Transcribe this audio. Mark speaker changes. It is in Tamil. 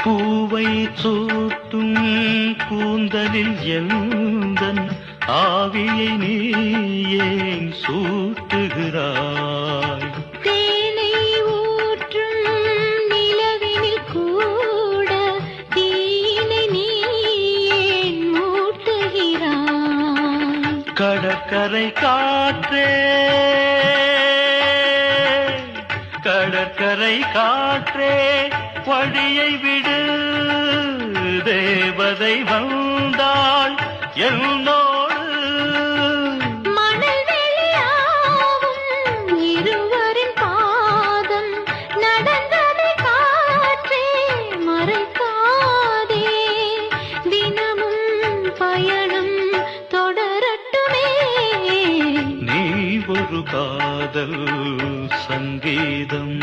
Speaker 1: பூவை சூட்டும் கூந்தலில் எந்தன் ஆவியை நீ ஏன் சூட்டுகிறாய்?
Speaker 2: தேனை ஊற்றும் நிலவினில் கூட தீனை நீ ஏன் மூட்டுகிறாய்?
Speaker 1: கடற்கரை காற்றே, கடற்கரை காற்றே வழியை விடு, தேவதை வந்தாள் என்னோடு.
Speaker 2: மணல் வெளியாகும் இருவரின் பாதம் நடந்ததை காற்றே மறைக்காதே. தினமும் பயணம் தொடரட்டுமே.
Speaker 1: நீ ஒரு காதல் சங்கீதம்.